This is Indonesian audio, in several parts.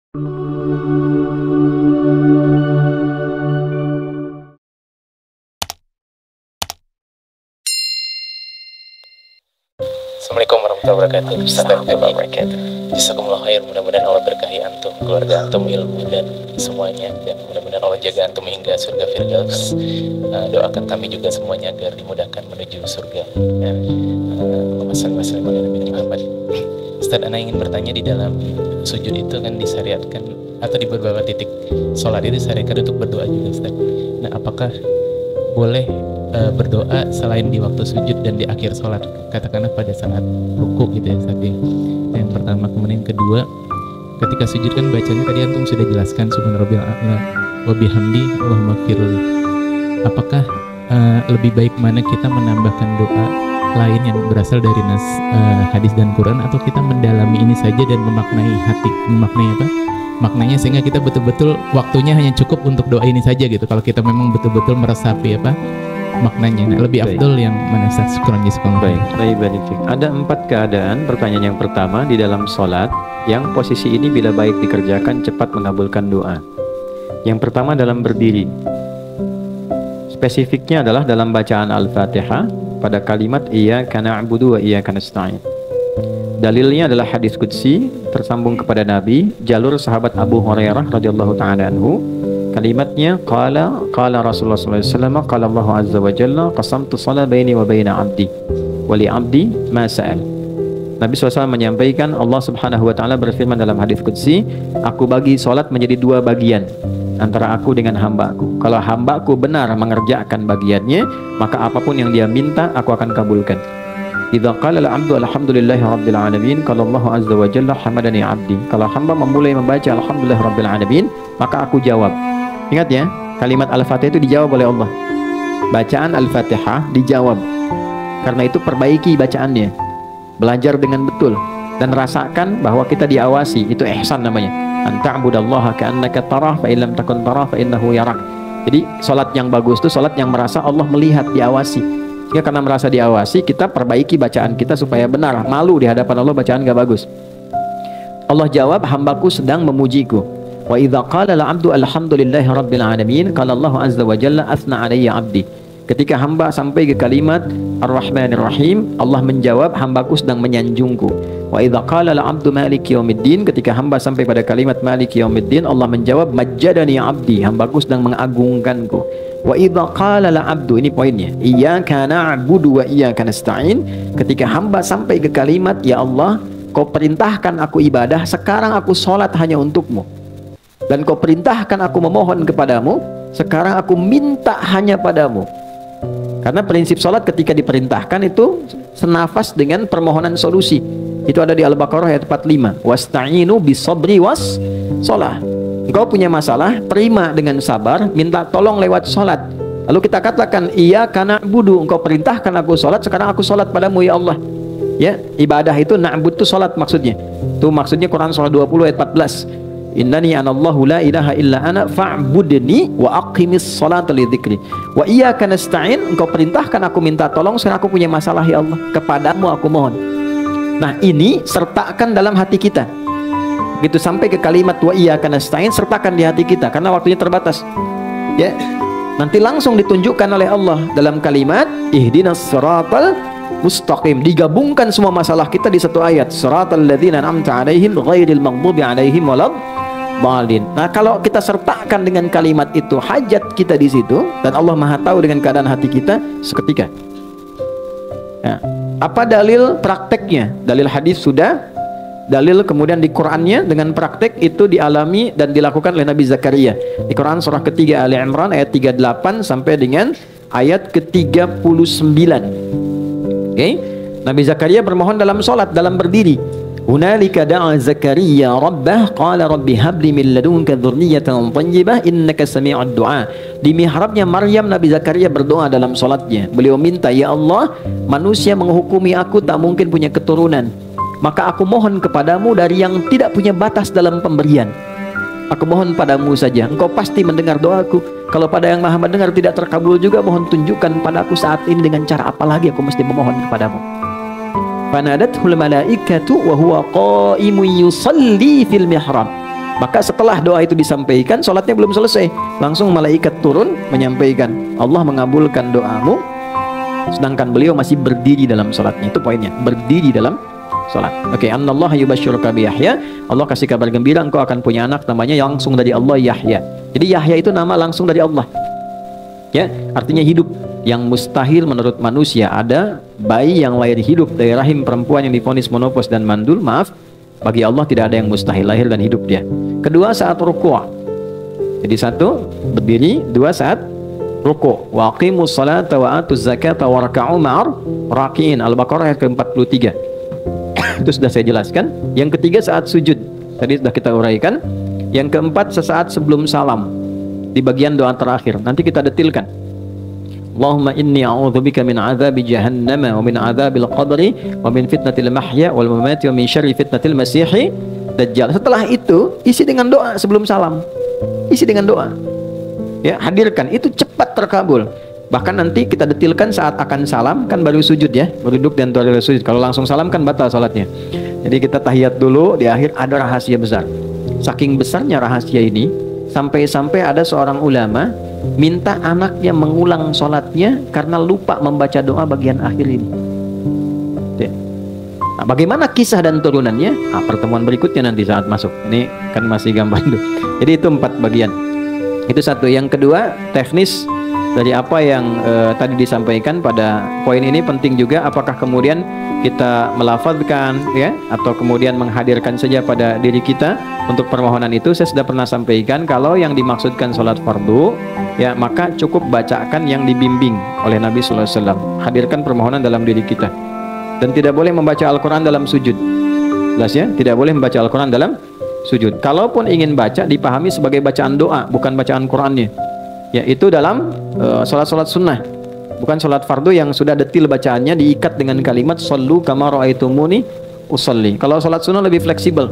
Assalamualaikum warahmatullahi wabarakatuh. Jazakumullah khair. Mudah-mudahan Allah berkahi antum, keluarga antum, ilmu dan semuanya, dan mudah-mudahan Allah jaga antum hingga surga Firdaus. Doakan kami juga semuanya agar dimudahkan menuju surga. Muhammad. Ustaz, ana ingin bertanya, di dalam sujud itu kan disyariatkan atau di beberapa titik sholat itu disyariatkan untuk berdoa juga, Ustaz. Nah, apakah boleh berdoa selain di waktu sujud dan di akhir sholat, katakanlah pada saat ruku gitu ya, Ustaz? Yang pertama. Kemudian kedua, ketika sujud kan bacanya tadi antum sudah jelaskan subhanarabbiyal a'la wa bihamdi Allahumma firli. Apakah lebih baik mana kita menambahkan doa lain yang berasal dari nas hadis dan Quran, atau kita mendalami ini saja dan memaknai maknanya sehingga kita betul-betul waktunya hanya cukup untuk doa ini saja gitu, kalau kita memang betul-betul meresapi maknanya. Nah, lebih afdol yang mana, Ustaz? Syukran jazakallahu. Baik. Ada 4 keadaan. Pertanyaan yang pertama, di dalam sholat yang posisi ini bila baik dikerjakan cepat mengabulkan doa. Yang pertama dalam berdiri. Spesifiknya adalah dalam bacaan Al-Fatihah pada kalimat iyyaka na'budu wa iyyaka nasta'in. Dalilnya adalah hadis qudsi tersambung kepada Nabi, jalur sahabat Abu Hurairah radhiyallahu taala anhu. Kalimatnya qala Rasulullah sallallahu alaihi wasallam, qala Allah azza wa jalla, qasamtu shalah baini wa baina 'abdi wa li 'abdi ma sa'al. Nabi SAW menyampaikan, Allah subhanahu wa ta'ala berfirman dalam hadis qudsi, aku bagi salat menjadi 2 bagian antara aku dengan hambaku. Kalau hambaku benar mengerjakan bagiannya, maka apapun yang dia minta aku akan kabulkan. Idza qala al-'abdu alhamdulillahi rabbil alamin, qala Allah azza wa jalla hamadani 'abdi. Kalau hamba memulai membaca alhamdulillah rabbil alamin, maka aku jawab. Ingat ya, kalimat Al-Fatihah itu dijawab oleh Allah. Bacaan Al-Fatihah dijawab. Karena itu perbaiki bacaannya, belajar dengan betul, dan rasakan bahwa kita diawasi. Itu ihsan namanya. Anta'budallaha ka'annaka tarah fa illam takun tarah fa innahu yarak. Jadi salat yang bagus itu salat yang merasa Allah melihat, diawasi. Sehingga karena merasa diawasi, kita perbaiki bacaan kita supaya benar. Malu di hadapan Allah bacaan gak bagus. Allah jawab, hambaku sedang memujiku. Wa idza qala al-'abdu alhamdulillahi rabbil alamin, qala Allah azza wa jalla athna 'alayya 'abdi. Ketika hamba sampai ke kalimat Ar-Rahmanir Rahim, Allah menjawab, hambaku sedang menyanjungku. Wa idza qala al-'abdu maliki yaumiddin, ketika hamba sampai pada kalimat maliki yaumiddin, Allah menjawab majjadani 'abdi, hambaku sedang mengagungkanku. Wa idza qala al-'abdu, ini poinnya, iyyaka na'budu wa iyyaka nasta'in, ketika hamba sampai ke kalimat ya Allah, kau perintahkan aku ibadah, sekarang aku sholat hanya untukmu. Dan kau perintahkan aku memohon kepadamu, sekarang aku minta hanya padamu. Karena prinsip sholat ketika diperintahkan itu senafas dengan permohonan solusi. Itu ada di Al-Baqarah ayat 45. Wasta'inu bisabri was sholah. Engkau punya masalah, terima dengan sabar, minta tolong lewat sholat. Lalu kita katakan, iyyaka na'budu, engkau perintahkan aku sholat, sekarang aku sholat padamu ya Allah. Ya, ibadah itu na'bud itu sholat maksudnya. Itu maksudnya Quran surah 20 ayat 14. Innani anallahu la ilaha illa ana fa'budni wa aqimis sholata li dzikri wa iyyaka nasta'in, engkau perintahkan aku minta tolong, sekarang aku punya masalah ya Allah, kepadamu aku mohon. Nah, ini sertakan dalam hati kita. Begitu sampai ke kalimat wa iyyaka nasta'in, sertakan di hati kita karena waktunya terbatas. Ya. Nanti langsung ditunjukkan oleh Allah dalam kalimat ihdinas siratal mustaqim, digabungkan semua masalah kita di satu ayat, siratal ladzina an'amta 'alaihim ghairil maghdubi 'alaihim waladdallin. Nah, kalau kita sertakan dengan kalimat itu hajat kita di situ, dan Allah Maha tahu dengan keadaan hati kita seketika. Nah, apa dalil prakteknya? Dalil hadis sudah, dalil kemudian di Qur'annya dengan praktek itu dialami dan dilakukan oleh Nabi Zakaria. Di Quran surah ketiga Ali Imran ayat 38 sampai dengan ayat ke-39. Nabi Zakaria bermohon dalam sholat, dalam berdiri. Hunalika da'a Zakaria rabbah qala rabbi habli min ladunka dzurriyyatan thayyibah innaka sami'ud du'a. Di mihrabnya Maryam, Nabi Zakaria berdoa dalam sholatnya. Beliau minta, ya Allah, manusia menghukumi aku tak mungkin punya keturunan, maka aku mohon kepadamu dari yang tidak punya batas dalam pemberian. Aku mohon padamu saja, engkau pasti mendengar doaku. Kalau pada yang maha mendengar tidak terkabul juga, mohon tunjukkan padaku saat ini dengan cara apa lagi aku mesti memohon kepadamu. Fanadathul malaikatu wa huwa qa'imun yusalli fil mihrab. Maka setelah doa itu disampaikan, sholatnya belum selesai, langsung malaikat turun menyampaikan, Allah mengabulkan doamu, sedangkan beliau masih berdiri dalam sholatnya. Itu poinnya, berdiri dalam sholat. Oke, Anallaha yubashshiruka bi Yahya, Allah kasih kabar gembira engkau akan punya anak namanya langsung dari Allah, Yahya. Jadi Yahya itu nama langsung dari Allah. Ya, artinya hidup. Yang mustahil menurut manusia, ada bayi yang lahir hidup dari rahim perempuan yang divonis monopos dan mandul. Maaf, bagi Allah tidak ada yang mustahil, lahir dan hidup dia. Kedua, saat ruku'. Jadi satu, berdiri. Dua, saat ruku'. Wa aqimus salata wa atuz zakata wa raka'u ma'ar raki'in. Al-Baqarah ayat ke-43. Itu sudah saya jelaskan. Yang ketiga, saat sujud. Tadi sudah kita uraikan. Yang keempat, sesaat sebelum salam, di bagian doa terakhir. Nanti kita detilkan. Allahumma inni a'udzubika min azabi jahannam wa min azabil qabri wa min fitnatil mahya wal mamati wa min syarri fitnatil masihi dajjal. Setelah itu isi dengan doa sebelum salam. Isi dengan doa. Ya, hadirkan, itu cepat terkabul. Bahkan nanti kita detilkan saat akan salam kan baru sujud ya, berduduk dan tuar sujud. Kalau langsung salam kan batal salatnya. Jadi kita tahiyat dulu, di akhir ada rahasia besar. Saking besarnya rahasia ini, sampai-sampai ada seorang ulama minta anaknya mengulang sholatnya karena lupa membaca doa bagian akhir ini. Nah, bagaimana kisah dan turunannya? Nah, pertemuan berikutnya nanti saat masuk. Ini kan masih gambar dulu. Jadi itu 4 bagian. Itu satu. Yang kedua, teknis dari apa yang tadi disampaikan pada poin ini penting juga. Apakah kemudian kita melafazkan ya, atau kemudian menghadirkan saja pada diri kita untuk permohonan itu. Saya sudah pernah sampaikan, kalau yang dimaksudkan sholat fardu ya, maka cukup bacakan yang dibimbing oleh Nabi SAW. Hadirkan permohonan dalam diri kita. Dan tidak boleh membaca Al-Quran dalam sujud. Jelas ya, tidak boleh membaca Al-Quran dalam sujud. Kalaupun ingin baca, dipahami sebagai bacaan doa, bukan bacaan Qurannya. Ya, itu dalam sholat-sholat sunnah, bukan sholat fardu yang sudah detil bacaannya diikat dengan kalimat shollu kama ra'aitumuni usolli. Kalau sholat sunnah lebih fleksibel.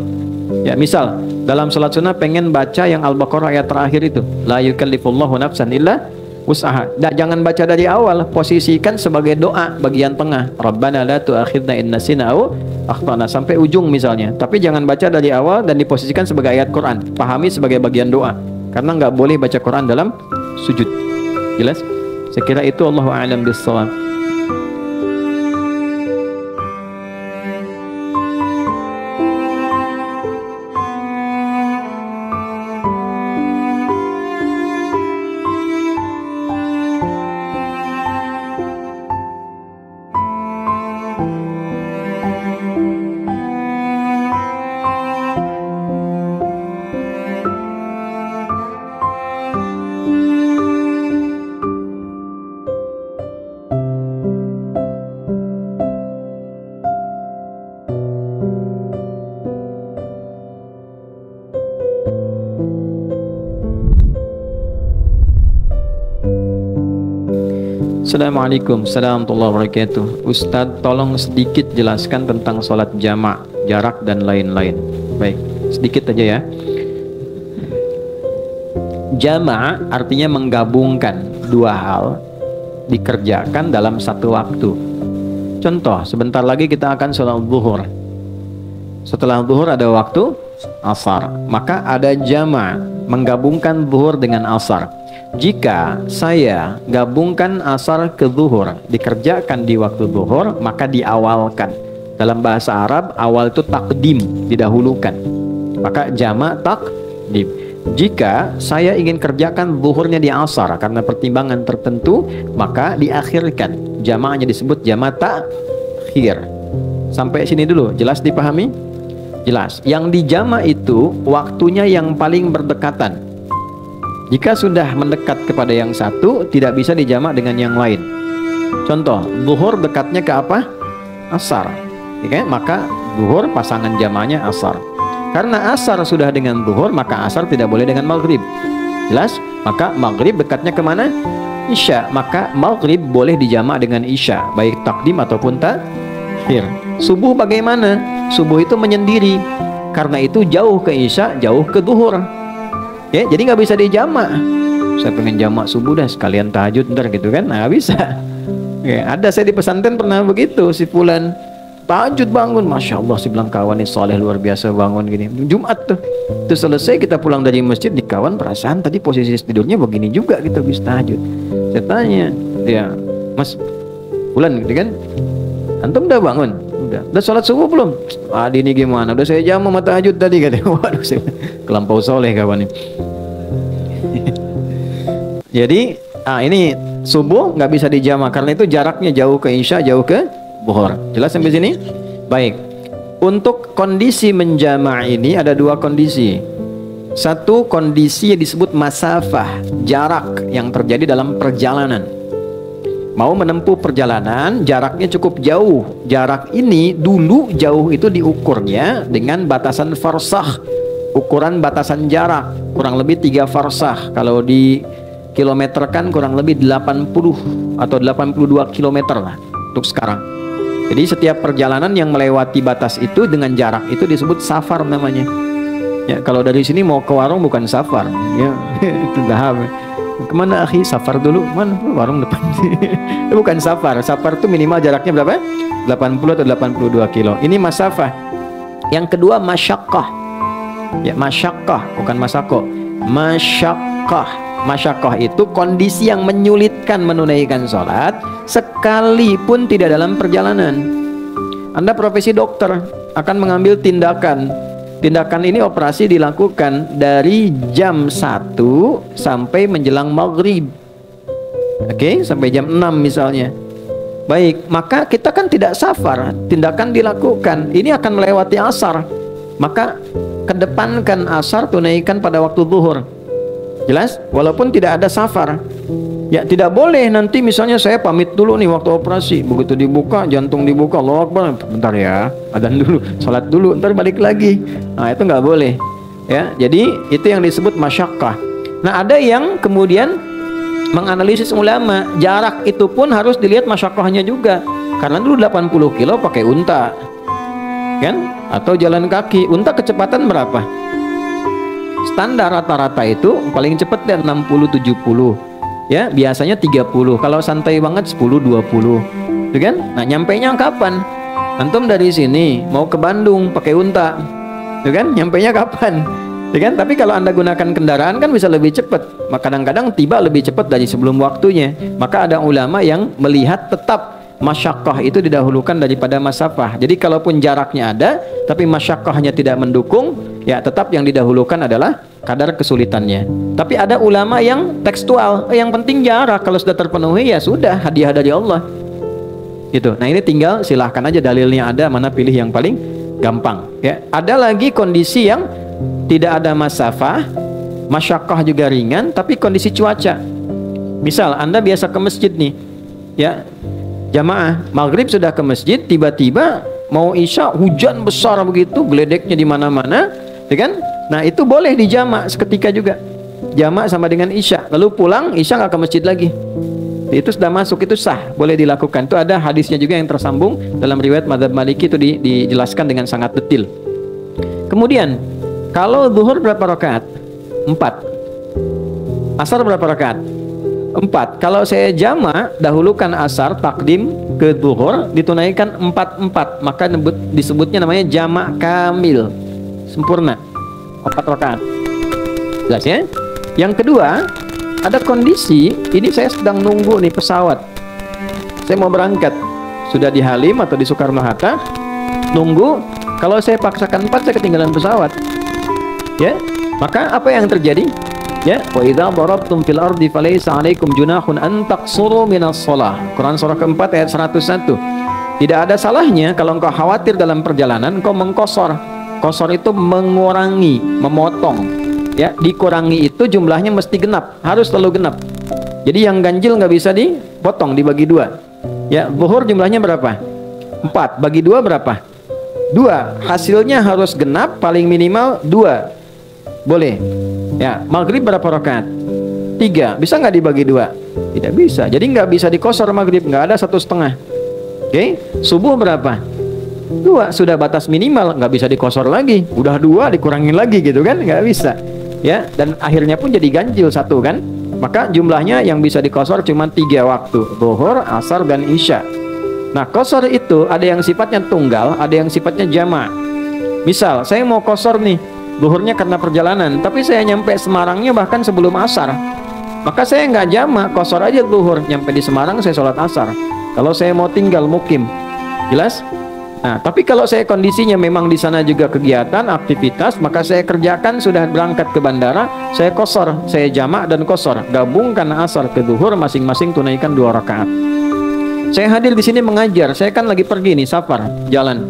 Ya, misal dalam sholat sunnah pengen baca yang Al-Baqarah ayat terakhir itu, la yukallifullahu nafsan illa wus'aha. Jangan baca dari awal, posisikan sebagai doa bagian tengah. Rabbana la tu'akhidna in nasina aw akhtana, sampai ujung misalnya. Tapi jangan baca dari awal dan diposisikan sebagai ayat Quran. Pahami sebagai bagian doa. Karena nggak boleh baca Quran dalam sujud. Jelas? Saya kira itu, Allahu a'lam bissawab. Assalamualaikum warahmatullahi wabarakatuh. Ustadz, tolong sedikit jelaskan tentang sholat jamak, jarak dan lain-lain. Baik, sedikit aja ya. Jamak artinya menggabungkan dua hal dikerjakan dalam satu waktu. Contoh, sebentar lagi kita akan sholat zuhur. Setelah zuhur ada waktu asar, maka ada jamak, menggabungkan zuhur dengan asar. Jika saya gabungkan asar ke zuhur, dikerjakan di waktu zuhur, maka diawalkan. Dalam bahasa Arab, awal itu takdim, didahulukan. Maka jamak takdim. Jika saya ingin kerjakan zuhurnya di asar karena pertimbangan tertentu, maka diakhirkan. Jamaknya disebut jamak takhir. Sampai sini dulu, jelas dipahami? Jelas. Yang dijamak itu waktunya yang paling berdekatan. Jika sudah mendekat kepada yang satu, tidak bisa dijamak dengan yang lain. Contoh, zuhur dekatnya ke apa? Asar. Oke, maka zuhur pasangan jamaknya asar. Karena asar sudah dengan zuhur, maka asar tidak boleh dengan maghrib. Jelas? Maka maghrib dekatnya kemana? Isya. Maka maghrib boleh dijamak dengan isya, baik takdim ataupun takhir. Subuh bagaimana? Subuh itu menyendiri. Karena itu jauh ke isya, jauh ke zuhur. Ya, jadi nggak bisa dijamak. Saya pengen jamak subuh dah sekalian tahajud ntar gitu kan, nggak bisa. Ya, ada saya di pesantren pernah begitu, si fulan tahajud bangun, masya Allah, si bilang kawan ini soleh luar biasa bangun gini. Jumat tuh, terus selesai kita pulang dari masjid, di kawan perasaan tadi posisi tidurnya begini juga, kita habis tahajud. Saya tanya, ya Mas Bulan gitu kan, antum udah bangun? Udah sholat subuh belum? Adi ini gimana? Udah saya jamu sama tahajud tadi katanya. Waduh, saya kelampau soleh kawan ini. Jadi ini subuh nggak bisa dijama karena itu jaraknya jauh ke isya, jauh ke zuhur. Jelas sampai sini? Baik. Untuk kondisi menjama ini ada dua kondisi. Satu kondisi yang disebut masafah, jarak yang terjadi dalam perjalanan. Mau menempuh perjalanan, jaraknya cukup jauh. Jarak ini dulu jauh itu diukurnya dengan batasan farsakh. Ukuran batasan jarak kurang lebih 3 farsakh. Kalau di kilometerkan kurang lebih 80 atau 82 kilometer lah untuk sekarang. Jadi setiap perjalanan yang melewati batas itu dengan jarak itu disebut safar namanya. Ya, kalau dari sini mau ke warung bukan safar, ya itu tahap. Kemana akhi? Safar dulu. Mana? Warung depan. Bukan safar. Safar itu minimal jaraknya berapa? 80 atau 82 kilo. Ini masafah. Yang kedua masyaqqah. Ya, masyaqqah bukan masako. Masyaqqah. Masyaqqah itu kondisi yang menyulitkan menunaikan sholat sekalipun tidak dalam perjalanan. Anda profesi dokter akan mengambil tindakan. Tindakan ini operasi dilakukan dari jam 1 sampai menjelang maghrib. Oke, sampai jam 6 misalnya. Baik, maka kita kan tidak safar. Tindakan dilakukan, ini akan melewati asar. Maka kedepankan asar, tunaikan pada waktu zuhur. Jelas? Walaupun tidak ada safar. Ya, tidak boleh nanti misalnya saya pamit dulu nih waktu operasi. Begitu dibuka, jantung dibuka, Allahu Akbar, bentar ya, adzan dulu, salat dulu, ntar balik lagi. Nah, itu nggak boleh. Ya, jadi itu yang disebut masyaqqah. Nah, ada yang kemudian menganalisis ulama, jarak itu pun harus dilihat masyaqqahnya juga. Karena dulu 80 kilo pakai unta. Kan? Atau jalan kaki. Unta kecepatan berapa? Standar rata-rata itu paling cepat dan 60-70. Ya, biasanya 30. Kalau santai banget 10-20. Itu kan? Nah, nyampainya kapan? Antum dari sini mau ke Bandung pakai unta. Itu kan? Nyampainya kapan? Itu kan? Tapi kalau Anda gunakan kendaraan kan bisa lebih cepat. Maka kadang-kadang tiba lebih cepat dari sebelum waktunya. Maka ada ulama yang melihat tetap masyaqqah itu didahulukan daripada masafah. Jadi kalaupun jaraknya ada tapi masyaqqahnya tidak mendukung, ya tetap yang didahulukan adalah kadar kesulitannya. Tapi ada ulama yang tekstual, yang penting jarak, kalau sudah terpenuhi ya sudah, hadiah dari Allah. Gitu. Nah, ini tinggal silahkan aja dalilnya ada, mana pilih yang paling gampang. Ya, ada lagi kondisi yang tidak ada masafah, masyaqqah juga ringan, tapi kondisi cuaca. Misal Anda biasa ke masjid nih, ya jamaah maghrib sudah ke masjid, tiba-tiba mau isya hujan besar begitu, geledeknya di mana-mana, ya kan? Nah, itu boleh dijamak seketika juga. Jamak sama dengan isya, lalu pulang isya nggak ke masjid lagi. Itu sudah masuk, itu sah, boleh dilakukan. Itu ada hadisnya juga yang tersambung dalam riwayat Madzhab Maliki, itu dijelaskan dengan sangat detail. Kemudian, kalau zuhur berapa rakaat? 4. Asar berapa rakaat? 4. Kalau saya jama, dahulukan asar, takdim ke zuhur, ditunaikan 4-4. Maka disebutnya namanya jamak kamil, sempurna, 4 rakaat. Jelas ya? Yang kedua, ada kondisi, ini saya sedang nunggu nih pesawat. Saya mau berangkat, sudah di Halim atau di Soekarno-Hatta, nunggu. Kalau saya paksakan 4, saya ketinggalan pesawat. Ya, maka apa yang terjadi? Ya, wa idza darabtum fil ardi falaysa 'alaikum junahun an taqsuru minas shalah. Quran surah keempat ayat 101. Tidak ada salahnya kalau engkau khawatir dalam perjalanan engkau mengkosor. Kosor itu mengurangi, memotong. Ya, dikurangi itu jumlahnya mesti genap, harus selalu genap. Jadi yang ganjil nggak bisa dipotong, dibagi 2. Ya, zuhur jumlahnya berapa? 4, bagi 2 berapa? 2. Hasilnya harus genap, paling minimal 2. Boleh. Ya, maghrib berapa rakaat? 3. Bisa nggak dibagi 2? Tidak bisa. Jadi nggak bisa dikosor maghrib, nggak ada 1,5. Oke, subuh berapa? 2. Sudah batas minimal, nggak bisa dikosor lagi. Udah 2 dikurangin lagi gitu kan? Nggak bisa. Ya, dan akhirnya pun jadi ganjil 1 kan? Maka jumlahnya yang bisa dikosor cuma 3 waktu, zuhur, asar, dan isya. Nah, qasar itu ada yang sifatnya tunggal, ada yang sifatnya jama'. Misal, saya mau qasar nih, zuhurnya karena perjalanan, tapi saya nyampe Semarangnya bahkan sebelum asar. Maka saya nggak jama', qasar aja zuhur, nyampe di Semarang saya sholat asar. Kalau saya mau tinggal mukim, jelas? Nah, tapi kalau saya kondisinya memang di sana juga kegiatan, aktivitas, maka saya kerjakan sudah berangkat ke bandara, saya qasar, saya jama' dan qasar, gabungkan asar ke zuhur, masing-masing tunaikan 2 rakaat. Saya hadir di sini mengajar, saya kan lagi pergi nih, safar, jalan.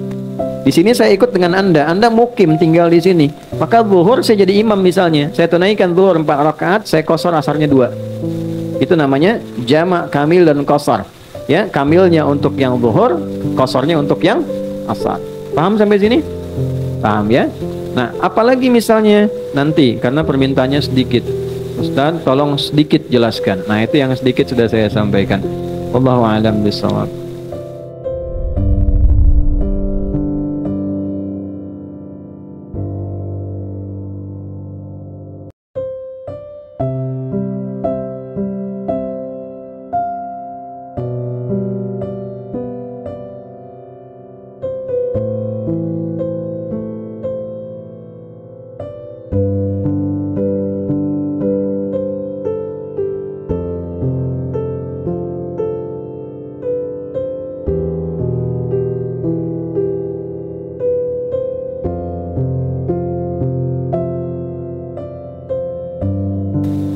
Di sini saya ikut dengan Anda mukim tinggal di sini. Maka zuhur saya jadi imam misalnya, saya tunaikan zuhur 4 rakaat, saya qasar asarnya 2. Itu namanya jama' kamil dan qasar. Ya, kamilnya untuk yang zuhur, qasarnya untuk yang asar. Paham sampai sini? Paham ya? Nah, apalagi misalnya nanti karena permintaannya sedikit, Ustaz, tolong sedikit jelaskan. Nah, itu yang sedikit sudah saya sampaikan. Wallahu a'lam bishawab.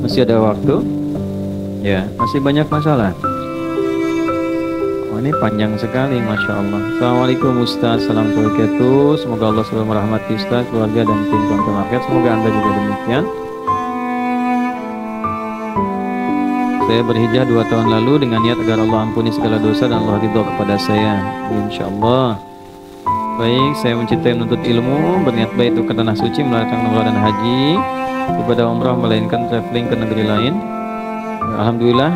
Masih ada waktu? Ya, masih banyak masalah. Oh, ini panjang sekali, Masya Allah. Assalamualaikum Ustaz, salam wabarakatuh. Semoga Allah selalu merahmati Ustaz, keluarga dan tim Tonton Akhir. Semoga Anda juga demikian. Saya berhijrah 2 tahun lalu dengan niat agar Allah ampuni segala dosa dan Allah ridho kepada saya, Insya Allah. Baik, saya mencintai menuntut ilmu, berniat baik untuk ke tanah suci, melakukan umrah dan haji, ibadah umrah melainkan traveling ke negeri lain. Alhamdulillah.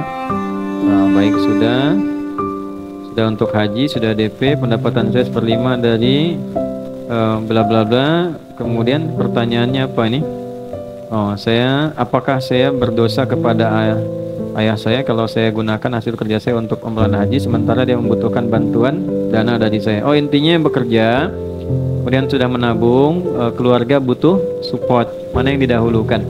Baik, sudah untuk haji, sudah DP, pendapatan saya 1/5 dari bla bla bla. Kemudian pertanyaannya apa ini? Apakah saya berdosa kepada ayah saya kalau saya gunakan hasil kerja saya untuk umrah dan haji sementara dia membutuhkan bantuan dana dari saya? Intinya bekerja kemudian sudah menabung, keluarga butuh support, mana yang didahulukan?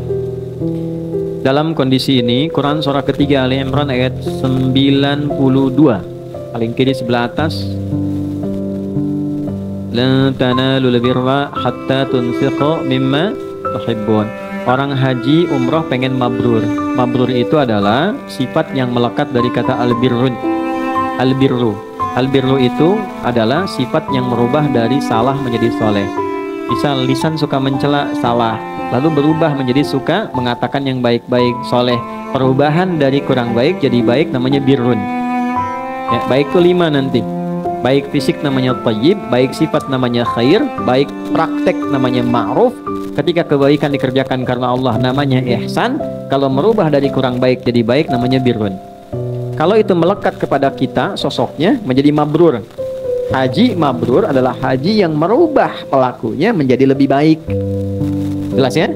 Dalam kondisi ini, Quran surah ketiga Ali Imran ayat 92, paling kiri sebelah atas, lan tanalul birra hatta tunfiqu mimma tuhibbun. Orang haji umroh pengen mabrur. Mabrur itu adalah sifat yang melekat dari kata albirrun. Albirru itu adalah sifat yang merubah dari salah menjadi soleh. Misal lisan suka mencela, salah, lalu berubah menjadi suka mengatakan yang baik-baik, soleh. Perubahan dari kurang baik jadi baik namanya birrun. Ya, baik itu 5 nanti. Baik fisik namanya thayyib, baik sifat namanya khair, baik praktek namanya ma'ruf. Ketika kebaikan dikerjakan karena Allah namanya ihsan. Kalau merubah dari kurang baik jadi baik namanya birrun. Kalau itu melekat kepada kita sosoknya menjadi mabrur. Haji mabrur adalah haji yang merubah pelakunya menjadi lebih baik. Jelas ya?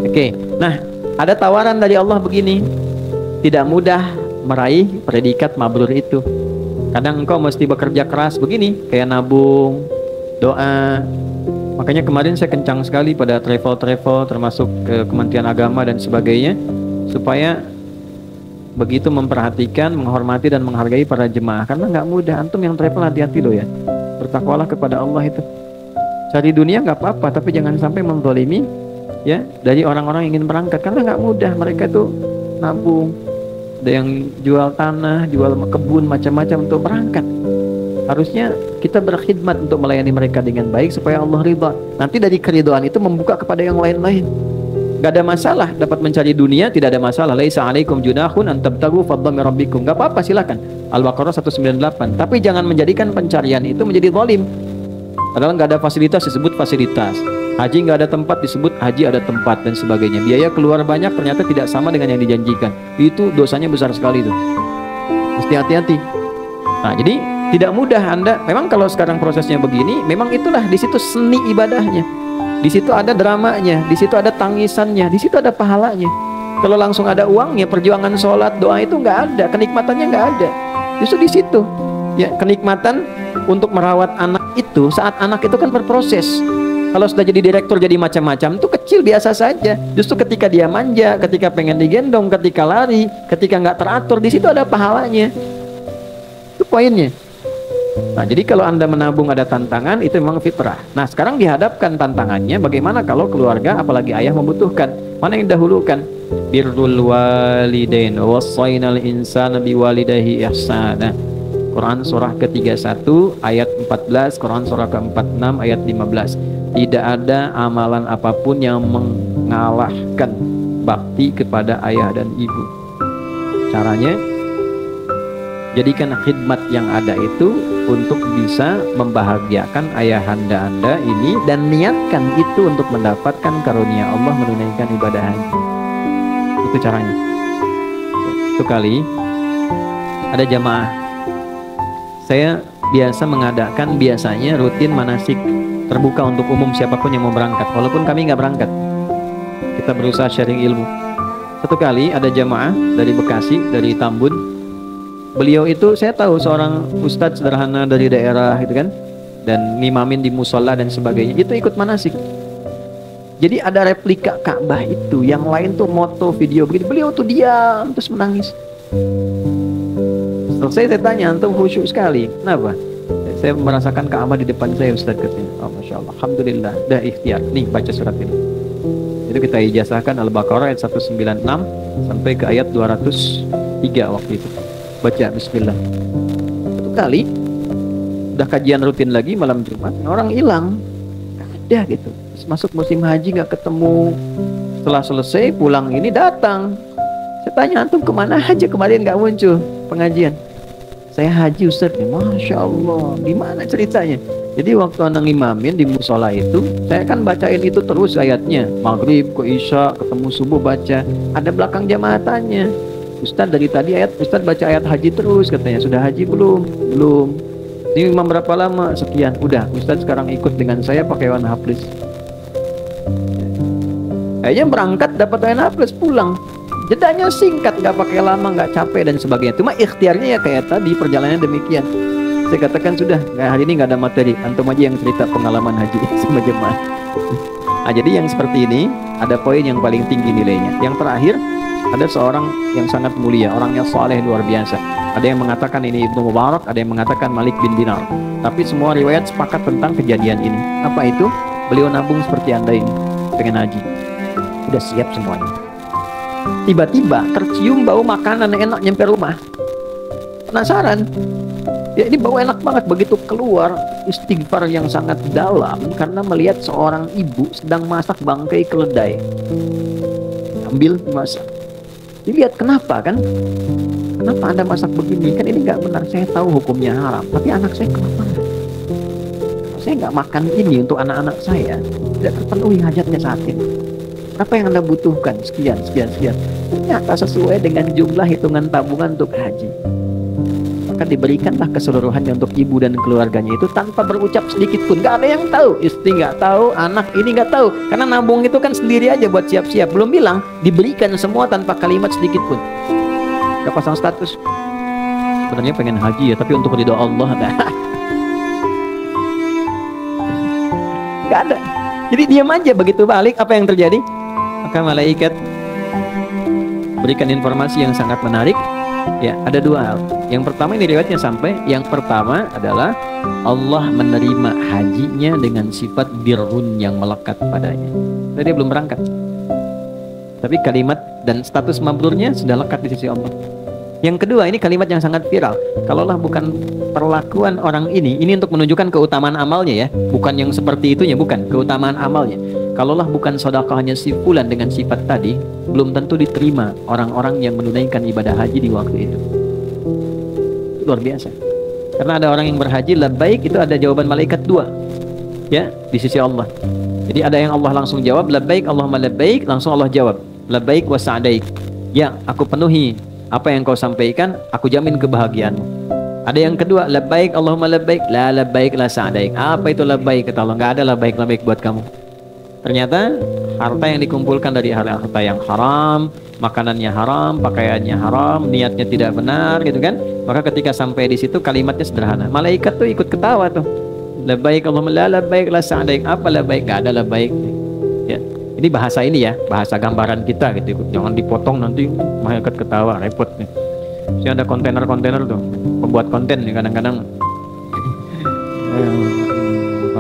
Oke. Nah, ada tawaran dari Allah begini. Tidak mudah meraih predikat mabrur itu. Kadang engkau mesti bekerja keras begini, kayak nabung, doa. Makanya kemarin saya kencang sekali pada travel termasuk ke Kementerian Agama dan sebagainya, supaya begitu memperhatikan, menghormati dan menghargai para jemaah. Karena nggak mudah. Antum yang travel hati-hati loh ya. Bertakwalah kepada Allah itu. Cari dunia nggak apa-apa, tapi jangan sampai menzalimi ya dari orang-orang yang ingin berangkat. Karena nggak mudah. Mereka tuh nabung, ada yang jual tanah, jual kebun, macam-macam untuk berangkat. Harusnya kita berkhidmat untuk melayani mereka dengan baik supaya Allah ridha. Nanti dari keridhaan itu membuka kepada yang lain-lain. Gak ada masalah dapat mencari dunia, tidak ada masalah. Laisa alaikum junahun an tabtagu fadlan min rabbikum. Gak apa-apa, silakan. Al-Baqarah 198. Tapi jangan menjadikan pencarian itu menjadi zalim. Padahal gak ada fasilitas disebut fasilitas. Haji gak ada tempat disebut haji ada tempat dan sebagainya. Biaya keluar banyak ternyata tidak sama dengan yang dijanjikan. Itu dosanya besar sekali itu. Mesti hati-hati. Nah, jadi tidak mudah Anda. Memang kalau sekarang prosesnya begini, memang itulah di situ seni ibadahnya. Di situ ada dramanya, di situ ada tangisannya, di situ ada pahalanya. Kalau langsung ada uangnya, perjuangan sholat, doa itu nggak ada, kenikmatannya nggak ada. Justru di situ. Ya, kenikmatan untuk merawat anak itu saat anak itu kan berproses. Kalau sudah jadi direktur jadi macam-macam itu kecil biasa saja. Justru ketika dia manja, ketika pengen digendong, ketika lari, ketika nggak teratur, di situ ada pahalanya. Itu poinnya. Nah, jadi kalau Anda menabung ada tantangan, itu memang fitrah. Nah, sekarang dihadapkan tantangannya, bagaimana kalau keluarga, apalagi ayah membutuhkan. Mana yang dahulukan? Birrul walidain wassainal insana biwalidayhi ihsana. Quran surah ke-31 ayat 14, Quran surah ke-46 ayat 15. Tidak ada amalan apapun yang mengalahkan bakti kepada ayah dan ibu. Caranya, jadikan khidmat yang ada itu untuk bisa membahagiakan ayahanda Anda ini, dan niatkan itu untuk mendapatkan karunia Allah menunaikan ibadah haji. Itu caranya. Itu kali ada jamaah. Saya biasa mengadakan biasanya rutin manasik terbuka untuk umum siapapun yang mau berangkat, walaupun kami nggak berangkat. Kita berusaha sharing ilmu. Satu kali ada jamaah dari Bekasi, dari Tambun. Beliau itu saya tahu seorang ustadz sederhana dari daerah gitu kan, dan ngimamin di musola dan sebagainya. Itu ikut manasik. Jadi ada replika Ka'bah itu, yang lain tuh moto video begitu. Beliau tuh diam terus menangis. Selesai saya tanya, antum khusyuk sekali. Kenapa? Saya merasakan Ka'bah di depan saya, Ustaz katanya. Oh, Masya Allah, Alhamdulillah, dah ikhtiar. Nih baca surat ini. Itu kita ijazahkan Al-Baqarah ayat 196 sampai ke ayat 203 waktu itu. Baca Bismillah. Satu kali udah kajian rutin lagi malam Jumat, orang hilang, nggak ada gitu. Terus masuk musim haji nggak ketemu. Setelah selesai pulang ini datang. Saya tanya, antum kemana aja kemarin nggak muncul pengajian? Saya haji Ustaz. Masya Allah, gimana ceritanya? Jadi waktu anak imamin di musola itu, saya kan bacain itu terus ayatnya, maghrib ke isya, ketemu subuh baca. Ada belakang jamaah tanya, Ustaz dari tadi Ustaz baca ayat haji terus, katanya. Sudah haji belum? Belum. Ini imam berapa lama? Sekian. Udah, Ustaz sekarang ikut dengan saya pakai warna haflis. Kayaknya berangkat dapat warna haflis, pulang. Jedanya singkat, nggak pakai lama, nggak capek dan sebagainya. Cuma ikhtiarnya ya kayak tadi, perjalanannya demikian. Saya katakan sudah, hari ini nggak ada materi, antum aja yang cerita pengalaman haji sama jemaah. Nah, jadi yang seperti ini ada poin yang paling tinggi nilainya. Yang terakhir, ada seorang yang sangat mulia, orangnya soleh luar biasa. Ada yang mengatakan ini Ibnu Mubarak, ada yang mengatakan Malik bin Dinar. Tapi semua riwayat sepakat tentang kejadian ini. Apa itu? Beliau nabung seperti Anda ini, pengen haji. Udah siap semuanya. Tiba-tiba tercium bau makanan enak nyampe rumah. Penasaran? Ya, ini bau enak banget. Begitu keluar, istighfar yang sangat dalam karena melihat seorang ibu sedang masak bangkai keledai. Ambil, masak. Dilihat, kenapa kan? Kenapa Anda masak begini? Kan ini nggak benar. Saya tahu hukumnya haram, tapi anak saya kenapa? Saya nggak makan ini untuk anak-anak saya. Tidak terpenuhi hajatnya saat ini. Apa yang Anda butuhkan? Sekian. Ternyata sesuai dengan jumlah hitungan tabungan untuk haji. Maka diberikanlah keseluruhannya untuk ibu dan keluarganya itu tanpa berucap sedikit pun. Gak ada yang tahu. Istri gak tahu, anak ini gak tahu. Karena nabung itu kan sendiri aja buat siap-siap. Belum bilang, diberikan semua tanpa kalimat sedikit pun. Gak pasang status. Sebenarnya pengen haji ya, tapi untuk ridho Allah. Gak ada. Jadi diam aja, begitu balik apa yang terjadi? Maka malaikat berikan informasi yang sangat menarik. Ya, ada dua hal. Yang pertama, ini riwayatnya sampai. Yang pertama adalah Allah menerima hajinya dengan sifat birrun yang melekat padanya. Jadi dia belum berangkat, tapi kalimat dan status mabrurnya sudah lekat di sisi Allah. Yang kedua, ini kalimat yang sangat viral. Kalaulah bukan perlakuan orang ini untuk menunjukkan keutamaan amalnya ya, bukan yang seperti itunya, bukan keutamaan amalnya. Kalaulah bukan sedekahnya si fulan dengan sifat tadi, belum tentu diterima orang-orang yang menunaikan ibadah haji di waktu itu. Luar biasa. Karena ada orang yang berhaji labbaik, itu ada jawaban malaikat dua, ya, di sisi Allah. Jadi ada yang Allah langsung jawab labbaik Allahumma labbaik, langsung Allah jawab labbaik wa sa'daik. Ya, aku penuhi apa yang kau sampaikan, aku jamin kebahagiaanmu. Ada yang kedua, labbaik Allahumma labbaik, la labbaik la sa'daik. Apa itu labbaik? Kata Allah, nggak ada labbaik buat kamu. Ternyata harta yang dikumpulkan dari harta yang haram, makanannya haram, pakaiannya haram, niatnya tidak benar gitu kan. Maka ketika sampai di situ kalimatnya sederhana. Malaikat tuh ikut ketawa tuh. Labbaik Allahumma la labbaik la sa'daik. Apa labbaik? Gak ada labbaik. Ya. Ini bahasa ini ya, bahasa gambaran kita gitu. Jangan dipotong nanti malaikat ketawa, repot nih. Jadi ada kontainer-kontainer tuh, pembuat konten nih kadang-kadang.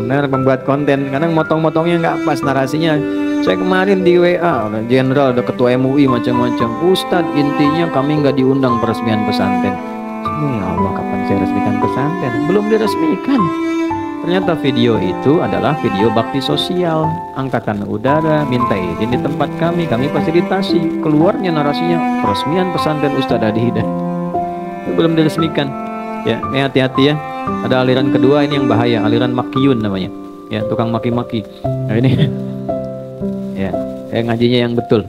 Pembuat konten kadang motong-motongnya nggak pas narasinya. Saya kemarin di WA jenderal ada ketua MUI macam-macam. Ustadz, intinya kami nggak diundang peresmian pesantren. Ya Allah, kapan saya resmikan pesantren? Belum diresmikan. Ternyata video itu adalah video bakti sosial. Angkatan udara minta izin di tempat kami fasilitasi. Keluarnya narasinya peresmian pesantren Ustadz Adi Hidayat. Itu belum diresmikan. Ya, hati-hati ya. Ada aliran kedua ini yang bahaya, aliran makiyun namanya. Ya, tukang maki-maki. Nah ini ya, ngajinya yang betul.